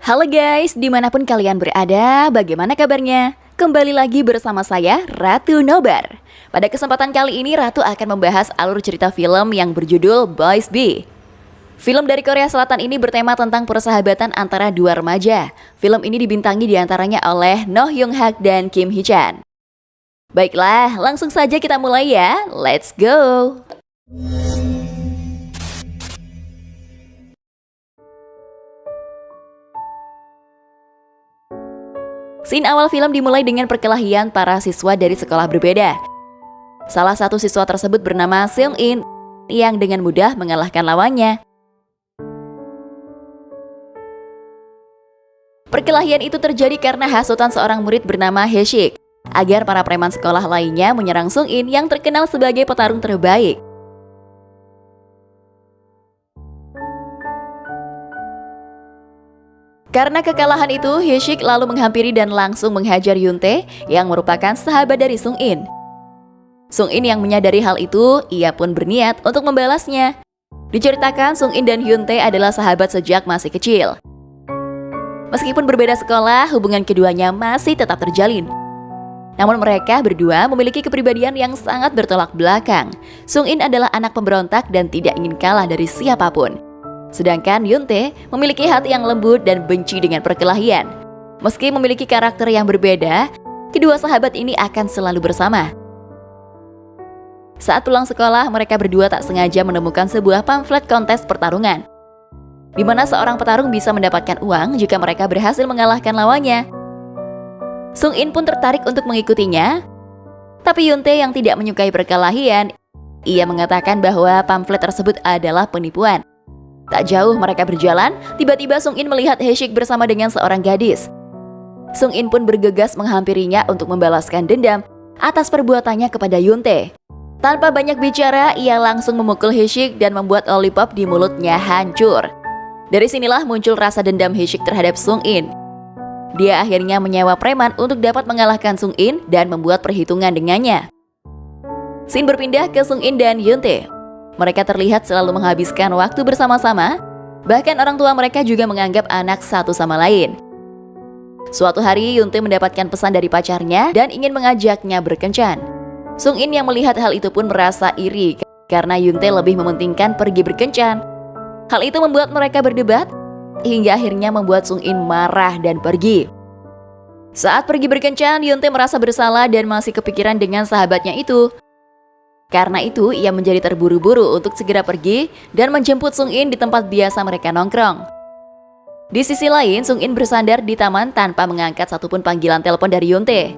Halo guys, dimanapun kalian berada, bagaimana kabarnya? Kembali lagi bersama saya, Ratu Nobar. Pada kesempatan kali ini, Ratu akan membahas alur cerita film yang berjudul Boys B. Film dari Korea Selatan ini bertema tentang persahabatan antara dua remaja. Film ini dibintangi diantaranya oleh Noh Young Hak dan Kim Hee Chan. Baiklah, langsung saja kita mulai ya. Let's go! Scene awal film dimulai dengan perkelahian para siswa dari sekolah berbeda. Salah satu siswa tersebut bernama Seung In yang dengan mudah mengalahkan lawannya. Perkelahian itu terjadi karena hasutan seorang murid bernama Hae-sik agar para preman sekolah lainnya menyerang Seung In yang terkenal sebagai petarung terbaik. Karena kekalahan itu, Hae-sik lalu menghampiri dan langsung menghajar Yoon-tae yang merupakan sahabat dari Seung In. Seung In yang menyadari hal itu, ia pun berniat untuk membalasnya. Diceritakan Seung In dan Yoon-tae adalah sahabat sejak masih kecil. Meskipun berbeda sekolah, hubungan keduanya masih tetap terjalin. Namun mereka berdua memiliki kepribadian yang sangat bertolak belakang. Seung In adalah anak pemberontak dan tidak ingin kalah dari siapapun. Sedangkan Yoon-tae memiliki hati yang lembut dan benci dengan perkelahian. Meski memiliki karakter yang berbeda, kedua sahabat ini akan selalu bersama. Saat pulang sekolah, mereka berdua tak sengaja menemukan sebuah pamflet kontes pertarungan, di mana seorang petarung bisa mendapatkan uang jika mereka berhasil mengalahkan lawannya. Seung In pun tertarik untuk mengikutinya, tapi Yoon-tae yang tidak menyukai perkelahian, ia mengatakan bahwa pamflet tersebut adalah penipuan. Tak jauh mereka berjalan, tiba-tiba Seung In melihat Hae-sik bersama dengan seorang gadis. Seung In pun bergegas menghampirinya untuk membalaskan dendam atas perbuatannya kepada Yoon-tae. Tanpa banyak bicara, ia langsung memukul Hae-sik dan membuat lollipop di mulutnya hancur. Dari sinilah muncul rasa dendam Hae-sik terhadap Seung In. Dia akhirnya menyewa preman untuk dapat mengalahkan Seung In dan membuat perhitungan dengannya. Scene berpindah ke Seung In dan Yoon-tae. Mereka terlihat selalu menghabiskan waktu bersama-sama, bahkan orang tua mereka juga menganggap anak satu sama lain. Suatu hari, Yoon-tae mendapatkan pesan dari pacarnya dan ingin mengajaknya berkencan. Seung In yang melihat hal itu pun merasa iri karena Yoon-tae lebih mementingkan pergi berkencan. Hal itu membuat mereka berdebat, hingga akhirnya membuat Seung In marah dan pergi. Saat pergi berkencan, Yoon-tae merasa bersalah dan masih kepikiran dengan sahabatnya itu. Karena itu, ia menjadi terburu-buru untuk segera pergi dan menjemput Seung In di tempat biasa mereka nongkrong. Di sisi lain, Seung In bersandar di taman tanpa mengangkat satupun panggilan telepon dari Yoon-tae.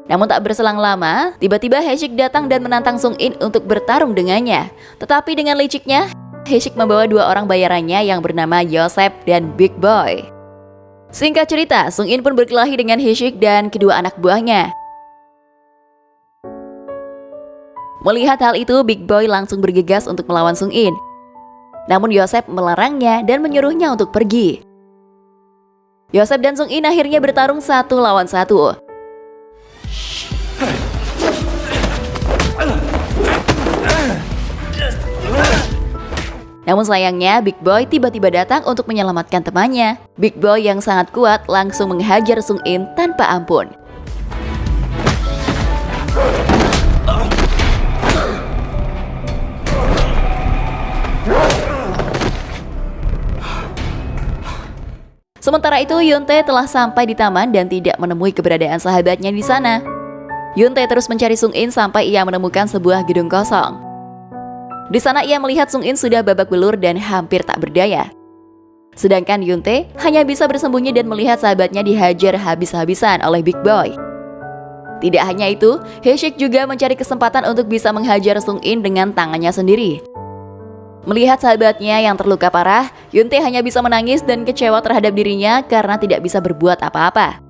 Namun tak berselang lama, tiba-tiba Hae-sik datang dan menantang Seung In untuk bertarung dengannya. Tetapi dengan liciknya, Hae-sik membawa dua orang bayarannya yang bernama Yosep dan Big Boy. Singkat cerita, Seung In pun berkelahi dengan Hae-sik dan kedua anak buahnya. Melihat hal itu, Big Boy langsung bergegas untuk melawan Seung In. Namun Yosep melarangnya dan menyuruhnya untuk pergi. Yosep dan Seung In akhirnya bertarung 1 lawan 1. Namun sayangnya, Big Boy tiba-tiba datang untuk menyelamatkan temannya. Big Boy yang sangat kuat langsung menghajar Seung In tanpa ampun. Sementara itu, Yoon-tae telah sampai di taman dan tidak menemui keberadaan sahabatnya di sana. Yoon-tae terus mencari Seung In sampai ia menemukan sebuah gedung kosong. Di sana ia melihat Seung In sudah babak belur dan hampir tak berdaya. Sedangkan Yoon-tae hanya bisa bersembunyi dan melihat sahabatnya dihajar habis-habisan oleh Big Boy. Tidak hanya itu, Hae-sik juga mencari kesempatan untuk bisa menghajar Seung In dengan tangannya sendiri. Melihat sahabatnya yang terluka parah, Yoon-tae hanya bisa menangis dan kecewa terhadap dirinya karena tidak bisa berbuat apa-apa.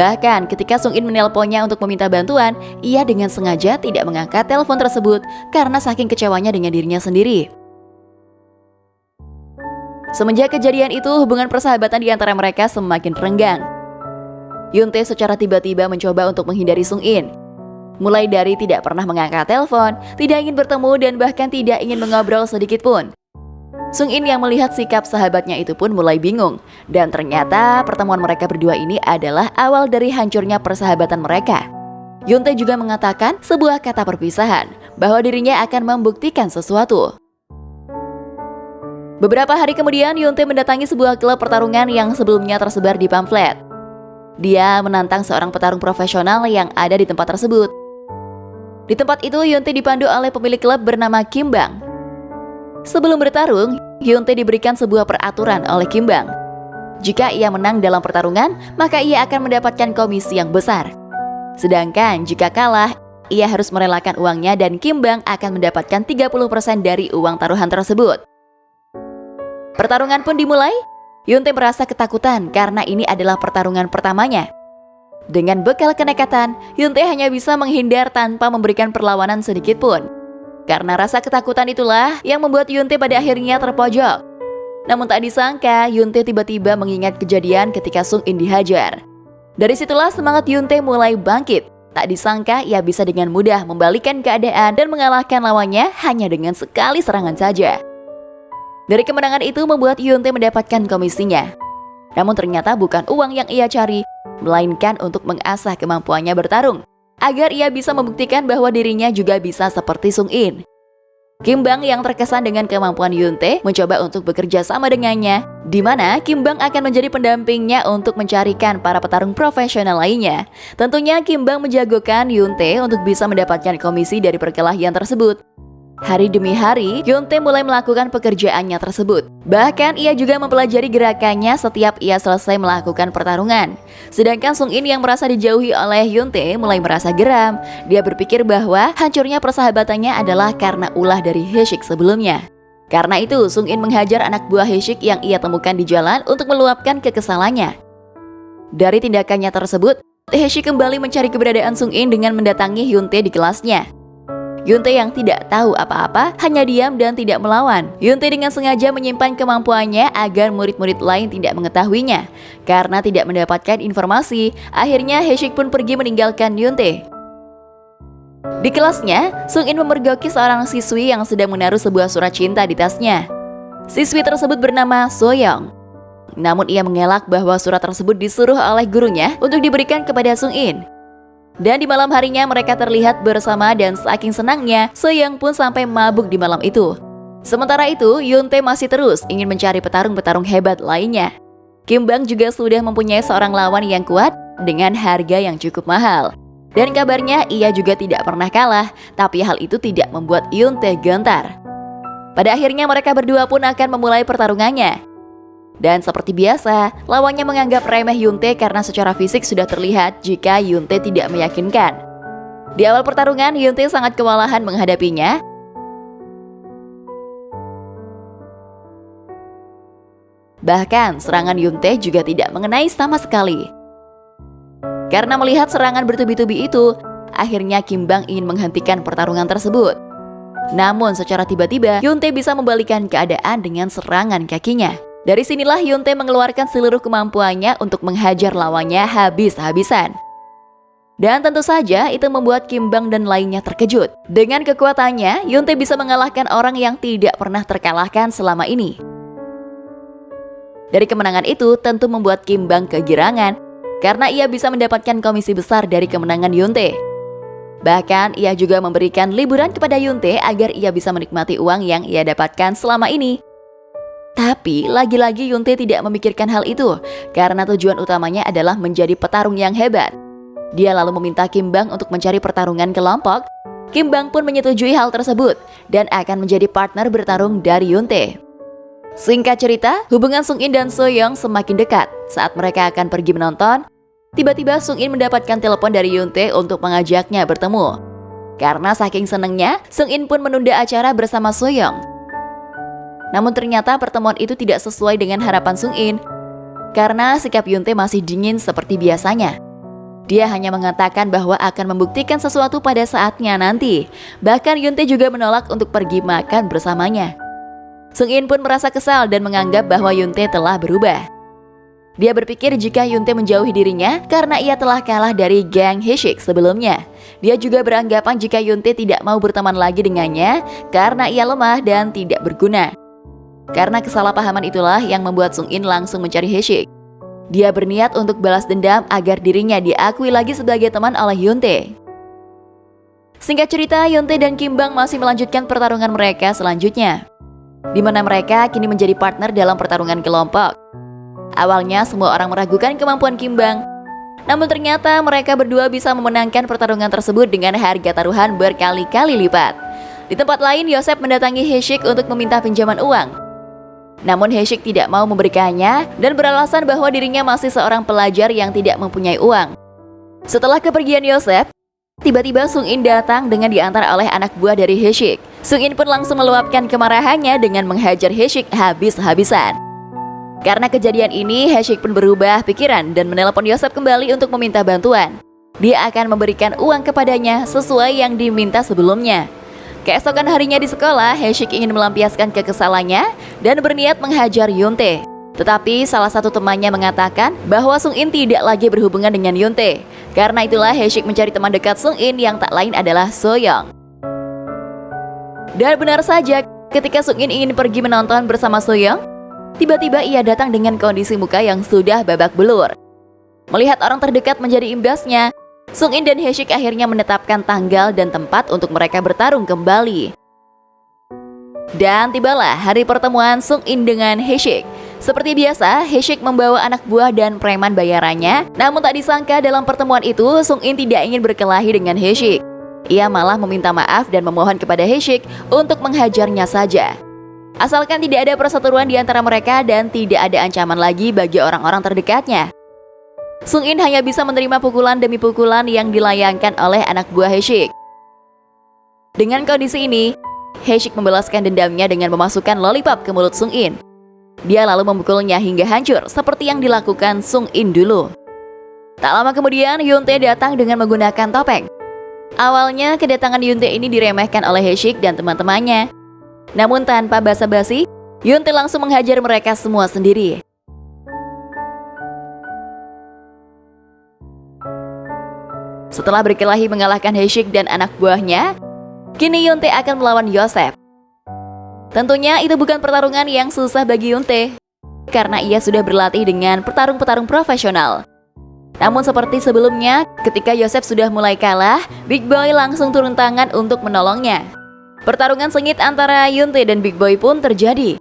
Bahkan ketika Seung In menelponnya untuk meminta bantuan, ia dengan sengaja tidak mengangkat telepon tersebut karena saking kecewanya dengan dirinya sendiri. Semenjak kejadian itu, hubungan persahabatan di antara mereka semakin renggang. Yoon-tae secara tiba-tiba mencoba untuk menghindari Seung In. Mulai dari tidak pernah mengangkat telepon, tidak ingin bertemu dan bahkan tidak ingin mengobrol sedikit pun. Sung In yang melihat sikap sahabatnya itu pun mulai bingung. Dan ternyata pertemuan mereka berdua ini adalah awal dari hancurnya persahabatan mereka. Yoontae juga mengatakan sebuah kata perpisahan, bahwa dirinya akan membuktikan sesuatu. Beberapa hari kemudian, Yoontae mendatangi sebuah klub pertarungan yang sebelumnya tersebar di pamflet. Dia menantang seorang petarung profesional yang ada di tempat tersebut. Di tempat itu, Yoontae dipandu oleh pemilik klub bernama Kim Bang. Sebelum bertarung, Yoontae diberikan sebuah peraturan oleh Kim Bang. Jika ia menang dalam pertarungan, maka ia akan mendapatkan komisi yang besar. Sedangkan jika kalah, ia harus merelakan uangnya dan Kim Bang akan mendapatkan 30% dari uang taruhan tersebut. Pertarungan pun dimulai. Yoontae merasa ketakutan karena ini adalah pertarungan pertamanya. Dengan bekal kenekatan, Yoontae hanya bisa menghindar tanpa memberikan perlawanan sedikit pun. Karena rasa ketakutan itulah yang membuat Yoontae pada akhirnya terpojok. Namun tak disangka, Yoontae tiba-tiba mengingat kejadian ketika Sung In dihajar. Dari situlah semangat Yoontae mulai bangkit. Tak disangka ia bisa dengan mudah membalikan keadaan dan mengalahkan lawannya hanya dengan sekali serangan saja. Dari kemenangan itu membuat Yoontae mendapatkan komisinya. Namun ternyata bukan uang yang ia cari, melainkan untuk mengasah kemampuannya bertarung, agar ia bisa membuktikan bahwa dirinya juga bisa seperti Sung In. Kim Bang yang terkesan dengan kemampuan Yoontae mencoba untuk bekerja sama dengannya, di mana Kim Bang akan menjadi pendampingnya untuk mencarikan para petarung profesional lainnya. Tentunya Kim Bang menjagokan Yoontae untuk bisa mendapatkan komisi dari perkelahian tersebut. Hari demi hari, Yoontae mulai melakukan pekerjaannya tersebut. Bahkan ia juga mempelajari gerakannya setiap ia selesai melakukan pertarungan. Sedangkan Sung In yang merasa dijauhi oleh Yoontae mulai merasa geram. Dia berpikir bahwa hancurnya persahabatannya adalah karena ulah dari Haeshik sebelumnya. Karena itu, Sung In menghajar anak buah Haeshik yang ia temukan di jalan untuk meluapkan kekesalannya. Dari tindakannya tersebut, Haeshik kembali mencari keberadaan Sung In dengan mendatangi Yoontae di kelasnya. Yoontae yang tidak tahu apa-apa hanya diam dan tidak melawan. Yoontae dengan sengaja menyimpan kemampuannya agar murid-murid lain tidak mengetahuinya. Karena tidak mendapatkan informasi, akhirnya Haeshik pun pergi meninggalkan Yoontae. Di kelasnya, Sung In memergoki seorang siswi yang sedang menaruh sebuah surat cinta di tasnya. Siswi tersebut bernama Soyoung. Namun ia mengelak bahwa surat tersebut disuruh oleh gurunya untuk diberikan kepada Sung In. Dan di malam harinya mereka terlihat bersama dan saking senangnya, Soyoung pun sampai mabuk di malam itu. Sementara itu, Yoontae masih terus ingin mencari petarung-petarung hebat lainnya. Kim Bang juga sudah mempunyai seorang lawan yang kuat dengan harga yang cukup mahal. Dan kabarnya ia juga tidak pernah kalah, tapi hal itu tidak membuat Yoontae gentar. Pada akhirnya mereka berdua pun akan memulai pertarungannya. Dan seperti biasa, lawannya menganggap remeh Yoontae karena secara fisik sudah terlihat jika Yoontae tidak meyakinkan. Di awal pertarungan, Yoontae sangat kewalahan menghadapinya. Bahkan, serangan Yoontae juga tidak mengenai sama sekali. Karena melihat serangan bertubi-tubi itu, akhirnya Kim Bang ingin menghentikan pertarungan tersebut. Namun secara tiba-tiba, Yoontae bisa membalikan keadaan dengan serangan kakinya. Dari sinilah Yoontae mengeluarkan seluruh kemampuannya untuk menghajar lawannya habis-habisan. Dan tentu saja itu membuat Kim Bang dan lainnya terkejut. Dengan kekuatannya, Yoontae bisa mengalahkan orang yang tidak pernah terkalahkan selama ini. Dari kemenangan itu tentu membuat Kim Bang kegirangan, karena ia bisa mendapatkan komisi besar dari kemenangan Yoontae. Bahkan ia juga memberikan liburan kepada Yoontae agar ia bisa menikmati uang yang ia dapatkan selama ini. Tapi lagi-lagi Yoontae tidak memikirkan hal itu, karena tujuan utamanya adalah menjadi petarung yang hebat. Dia lalu meminta Kim Bang untuk mencari pertarungan kelompok. Kim Bang pun menyetujui hal tersebut, dan akan menjadi partner bertarung dari Yoontae. Singkat cerita, hubungan Sung In dan Soyoung semakin dekat. Saat mereka akan pergi menonton, tiba-tiba Sung In mendapatkan telepon dari Yoontae untuk mengajaknya bertemu. Karena saking senangnya, Sung In pun menunda acara bersama Soyoung. Namun ternyata pertemuan itu tidak sesuai dengan harapan Sung In, karena sikap Yoontae masih dingin seperti biasanya. Dia hanya mengatakan bahwa akan membuktikan sesuatu pada saatnya nanti. Bahkan Yoontae juga menolak untuk pergi makan bersamanya. Sung In pun merasa kesal dan menganggap bahwa Yoontae telah berubah. Dia berpikir jika Yoontae menjauhi dirinya karena ia telah kalah dari geng Haeshik sebelumnya. Dia juga beranggapan jika Yoontae tidak mau berteman lagi dengannya karena ia lemah dan tidak berguna. Karena kesalahpahaman itulah yang membuat Sung In langsung mencari Hae-sik. Dia berniat untuk balas dendam agar dirinya diakui lagi sebagai teman oleh Yoontae. Singkat cerita, Yoontae dan Kim Bang masih melanjutkan pertarungan mereka selanjutnya, di mana mereka kini menjadi partner dalam pertarungan kelompok. Awalnya semua orang meragukan kemampuan Kim Bang, namun ternyata mereka berdua bisa memenangkan pertarungan tersebut dengan harga taruhan berkali-kali lipat. Di tempat lain, Yosef mendatangi Hae-sik untuk meminta pinjaman uang. Namun Hae-sik tidak mau memberikannya dan beralasan bahwa dirinya masih seorang pelajar yang tidak mempunyai uang. Setelah kepergian Yosef, tiba-tiba Sung In datang dengan diantar oleh anak buah dari Hae-sik. Sung In pun langsung meluapkan kemarahannya dengan menghajar Hae-sik habis-habisan. Karena kejadian ini, Hae-sik pun berubah pikiran dan menelepon Yosef kembali untuk meminta bantuan. Dia akan memberikan uang kepadanya sesuai yang diminta sebelumnya. Keesokan harinya di sekolah, Hae-sik ingin melampiaskan kekesalannya dan berniat menghajar Yoontae. Tetapi salah satu temannya mengatakan bahwa Sung In tidak lagi berhubungan dengan Yoontae. Karena itulah Hae-sik mencari teman dekat Sung In yang tak lain adalah So-young. Dan benar saja, ketika Sung In ingin pergi menonton bersama So-young, tiba-tiba ia datang dengan kondisi muka yang sudah babak belur. Melihat orang terdekat menjadi imbasnya, Sung In dan Hae-sik akhirnya menetapkan tanggal dan tempat untuk mereka bertarung kembali. Dan tibalah hari pertemuan Sung In dengan Hae-sik. Seperti biasa, Hae-sik membawa anak buah dan preman bayarannya. Namun tak disangka dalam pertemuan itu, Sung In tidak ingin berkelahi dengan Hae-sik. Ia malah meminta maaf dan memohon kepada Hae-sik untuk menghajarnya saja. Asalkan tidak ada perseteruan di antara mereka dan tidak ada ancaman lagi bagi orang-orang terdekatnya. Sung In hanya bisa menerima pukulan demi pukulan yang dilayangkan oleh anak buah Hae-sik. Dengan kondisi ini, Hae-sik membalaskan dendamnya dengan memasukkan lollipop ke mulut Sung In. Dia lalu memukulnya hingga hancur seperti yang dilakukan Sung In dulu. Tak lama kemudian, Yoontae datang dengan menggunakan topeng. Awalnya, kedatangan Yoontae ini diremehkan oleh Hae-sik dan teman-temannya. Namun tanpa basa-basi, Yoontae langsung menghajar mereka semua sendiri. Setelah berkelahi mengalahkan Hae-sik dan anak buahnya, kini Yoontae akan melawan Yosef. Tentunya itu bukan pertarungan yang susah bagi Yoontae, karena ia sudah berlatih dengan petarung-petarung profesional. Namun seperti sebelumnya, ketika Yosef sudah mulai kalah, Big Boy langsung turun tangan untuk menolongnya. Pertarungan sengit antara Yoontae dan Big Boy pun terjadi.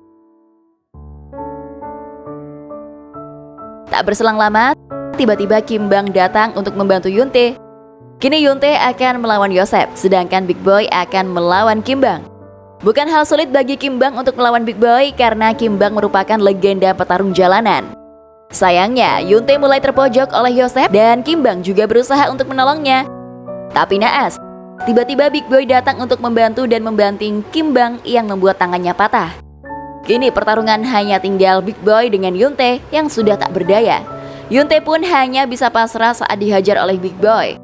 Tak berselang lama, tiba-tiba Kim Bang datang untuk membantu Yoontae. Kini Yoontae akan melawan Yosef, sedangkan Big Boy akan melawan Kim Bang. Bukan hal sulit bagi Kim Bang untuk melawan Big Boy karena Kim Bang merupakan legenda petarung jalanan. Sayangnya, Yoontae mulai terpojok oleh Yosef dan Kim Bang juga berusaha untuk menolongnya. Tapi naas, tiba-tiba Big Boy datang untuk membantu dan membanting Kim Bang yang membuat tangannya patah. Kini pertarungan hanya tinggal Big Boy dengan Yoontae yang sudah tak berdaya. Yoontae pun hanya bisa pasrah saat dihajar oleh Big Boy.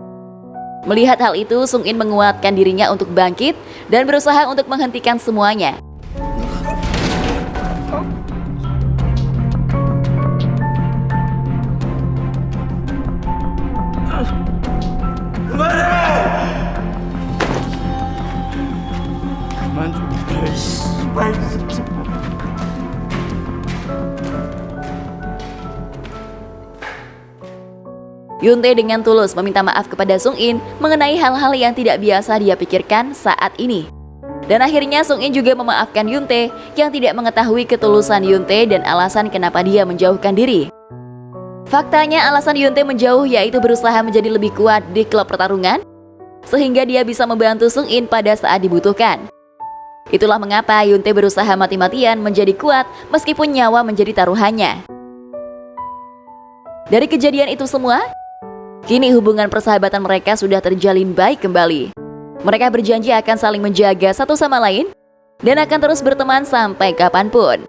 Melihat hal itu, Sung In menguatkan dirinya untuk bangkit dan berusaha untuk menghentikan semuanya. Yoontae dengan tulus meminta maaf kepada Sung In mengenai hal-hal yang tidak biasa dia pikirkan saat ini. Dan akhirnya Sung In juga memaafkan Yoontae yang tidak mengetahui ketulusan Yoontae dan alasan kenapa dia menjauhkan diri. Faktanya alasan Yoontae menjauh yaitu berusaha menjadi lebih kuat di klub pertarungan, sehingga dia bisa membantu Sung In pada saat dibutuhkan. Itulah mengapa Yoontae berusaha mati-matian menjadi kuat meskipun nyawa menjadi taruhannya. Dari kejadian itu semua, kini hubungan persahabatan mereka sudah terjalin baik kembali. Mereka berjanji akan saling menjaga satu sama lain dan akan terus berteman sampai kapanpun.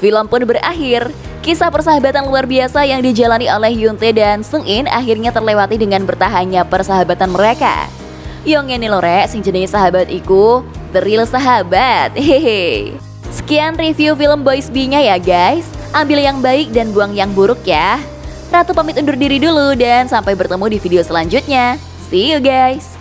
Film pun berakhir. Kisah persahabatan luar biasa yang dijalani oleh Yoontae dan Sung In akhirnya terlewati dengan bertahannya persahabatan mereka. Yang ini lho rek, sing jenenge sahabat iku, the real sahabat. Hehe. Sekian review film Boys B-nya ya guys. Ambil yang baik dan buang yang buruk ya. Ratu pamit undur diri dulu dan sampai bertemu di video selanjutnya. See you guys.